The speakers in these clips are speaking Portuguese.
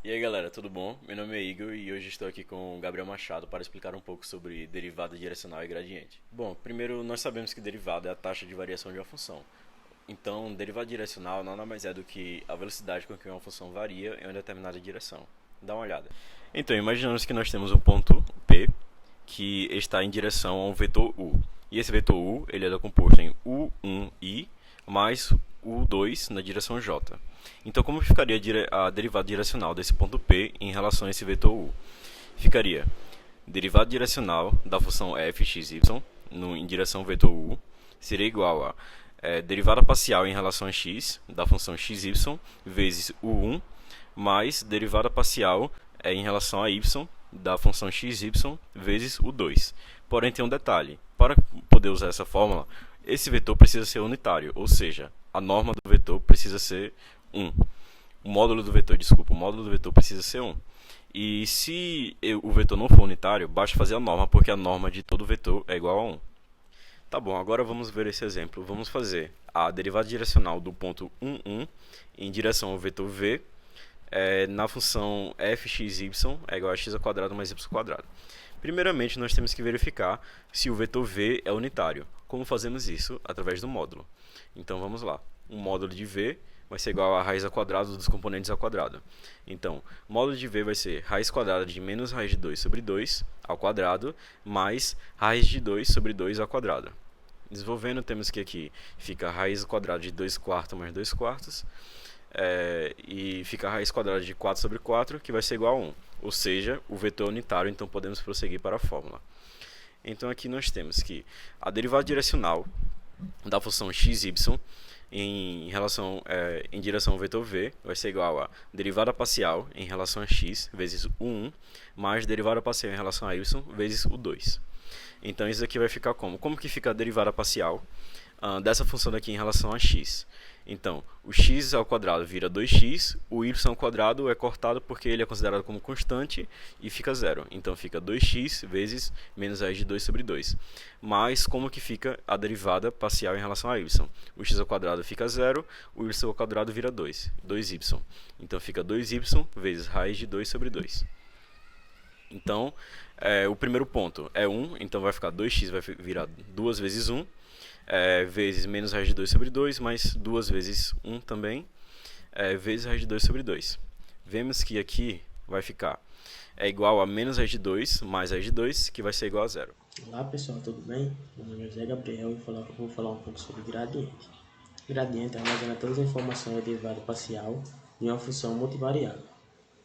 E aí galera, tudo bom? Meu nome é Igor e hoje estou aqui com o Gabriel Machado para explicar um pouco sobre derivada direcional e gradiente. Bom, primeiro nós sabemos que derivada é a taxa de variação de uma função. Então, derivada direcional nada mais é do que a velocidade com que uma função varia em uma determinada direção. Dá uma olhada. Então, imaginamos que nós temos um ponto P que está em direção a um vetor U. E esse vetor U ele é composto em U1i mais U2 na direção J. Então, como ficaria a derivada direcional desse ponto P em relação a esse vetor U? Ficaria derivada direcional da função fxy em direção ao vetor U seria igual a derivada parcial em relação a x da função xy vezes U1 mais derivada parcial em relação a y da função xy vezes U2. Porém, tem um detalhe. Para poder usar essa fórmula, esse vetor precisa ser unitário, ou seja, a norma do vetor precisa ser 1. O módulo do vetor precisa ser 1. E se o vetor não for unitário, basta fazer a norma, porque a norma de todo vetor é igual a 1. Tá bom, agora vamos ver esse exemplo. Vamos fazer a derivada direcional do ponto 1, 1 em direção ao vetor v na função fxy é igual a x ao quadrado mais y ao quadrado. Primeiramente, nós temos que verificar se o vetor v é unitário. Como fazemos isso? Através do módulo. Então, vamos lá. O módulo de v vai ser igual a raiz ao quadrado dos componentes ao quadrado. Então, o módulo de v vai ser raiz quadrada de menos raiz de 2 sobre 2 ao quadrado, mais raiz de 2 sobre 2 ao quadrado. Desenvolvendo, temos que aqui fica raiz ao quadrado de 2 quartos mais 2 quartos, e fica a raiz quadrada de 4 sobre 4, que vai ser igual a 1. Ou seja, o vetor é unitário, então podemos prosseguir para a fórmula. Então aqui nós temos que a derivada direcional da função xy em direção ao vetor v vai ser igual a derivada parcial em relação a x vezes u1 mais derivada parcial em relação a y vezes u2. Então isso aqui vai ficar como? Como que fica a derivada parcial dessa função daqui em relação a x? Então, o x ao quadrado vira 2x, o y ao quadrado é cortado porque ele é considerado como constante e fica zero. Então, fica 2x vezes menos raiz de 2 sobre 2. Mas, como que fica a derivada parcial em relação a y? O x ao quadrado fica zero, o y ao quadrado vira 2, 2y. Então, fica 2y vezes raiz de 2 sobre 2. Então, o primeiro ponto é 1, então vai ficar 2x vai virar 2 vezes 1. Vezes menos raiz de 2 sobre 2, mais 2 vezes 1 também, vezes raiz de 2 sobre 2. Vemos que aqui vai ficar igual a menos raiz de 2 mais raiz de 2, que vai ser igual a zero. Olá pessoal, tudo bem? Meu nome é José Gabriel e vou falar um pouco sobre gradiente. Gradiente armazena todas as informações da derivada parcial de uma função multivariável.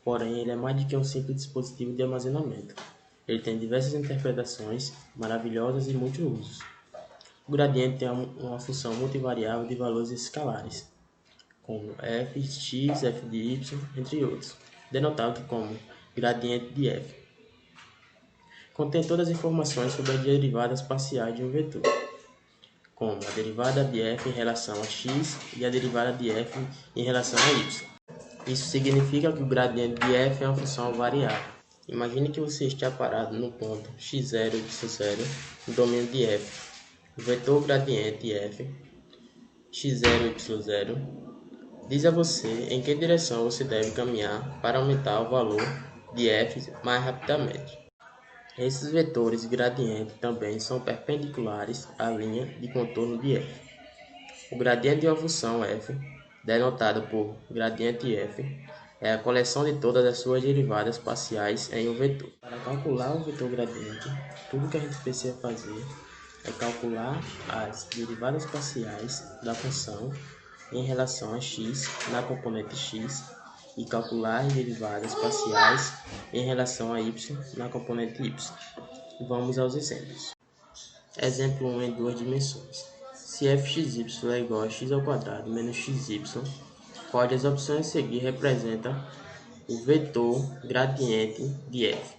Porém, ele é mais do que um simples dispositivo de armazenamento. Ele tem diversas interpretações maravilhosas e muitos usos. O gradiente tem uma função multivariável de valores escalares, como f de x, f de y, entre outros, denotado como gradiente de f. Contém todas as informações sobre as derivadas parciais de um vetor, como a derivada de f em relação a x e a derivada de f em relação a y. Isso significa que o gradiente de f é uma função variável. Imagine que você está parado no ponto x0, y0, no domínio de f. O vetor gradiente f, x0, y0, diz a você em que direção você deve caminhar para aumentar o valor de f mais rapidamente. Esses vetores gradiente também são perpendiculares à linha de contorno de f. O gradiente de uma função f, denotado por gradiente f, é a coleção de todas as suas derivadas parciais em um vetor. Para calcular o vetor gradiente, tudo que a gente precisa fazer é calcular as derivadas parciais da função em relação a x na componente x e calcular as derivadas parciais em relação a y na componente y. Vamos aos exemplos. Exemplo 1 em duas dimensões. Se fxy é igual a x ao quadrado menos xy, qual das opções a seguir representa o vetor gradiente de f?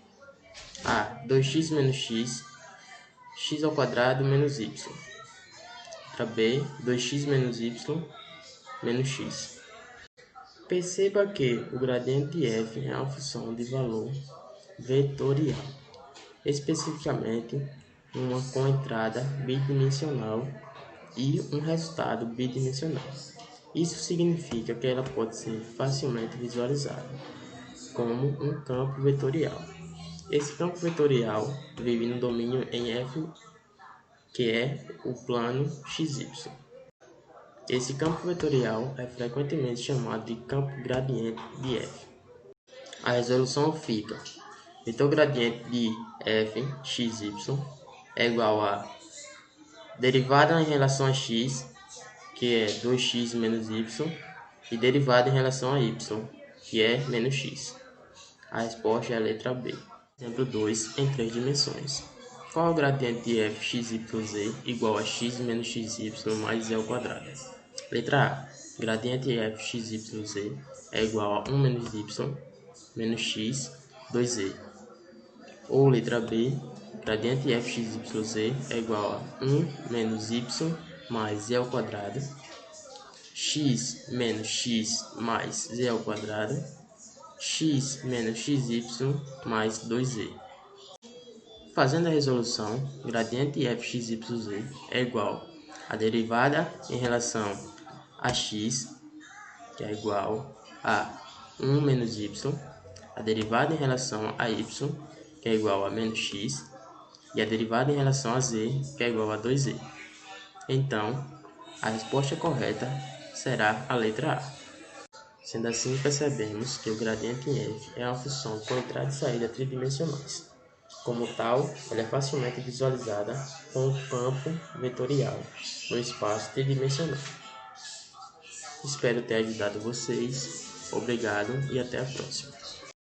A. 2x menos x, x ao quadrado menos y. Letra B, 2x menos y menos x. Perceba que o gradiente de f é uma função de valor vetorial, especificamente uma com entrada bidimensional e um resultado bidimensional. Isso significa que ela pode ser facilmente visualizada. como um campo vetorial. Esse campo vetorial vive no domínio em F, que é o plano XY. Esse campo vetorial é frequentemente chamado de campo gradiente de F. A resolução fica: vetor gradiente de f x, y é igual a derivada em relação a x, que é 2x menos y, e derivada em relação a y, que é menos x. A resposta é a letra B. Exemplo 2, em 3 dimensões. Qual é o gradiente de f x, y, z igual a x menos xy mais z ao quadrado? Letra A. Gradiente de f x, y, z é igual a 1 menos y menos x 2z. Ou letra B. Gradiente de f x, y, z é igual a 1 menos y mais z ao quadrado, x menos x mais z ao quadrado, x menos xy mais 2z. Fazendo a resolução, gradiente de f x, y, z é igual a derivada em relação a x, que é igual a 1 menos y, a derivada em relação a y, que é igual a menos x, e a derivada em relação a z, que é igual a 2z. Então, a resposta correta será a letra A. Sendo assim, percebemos que o gradiente em f é uma função com entrada e saída tridimensionais. Como tal, ela é facilmente visualizada com um campo vetorial no espaço tridimensional. Espero ter ajudado vocês. Obrigado e até a próxima.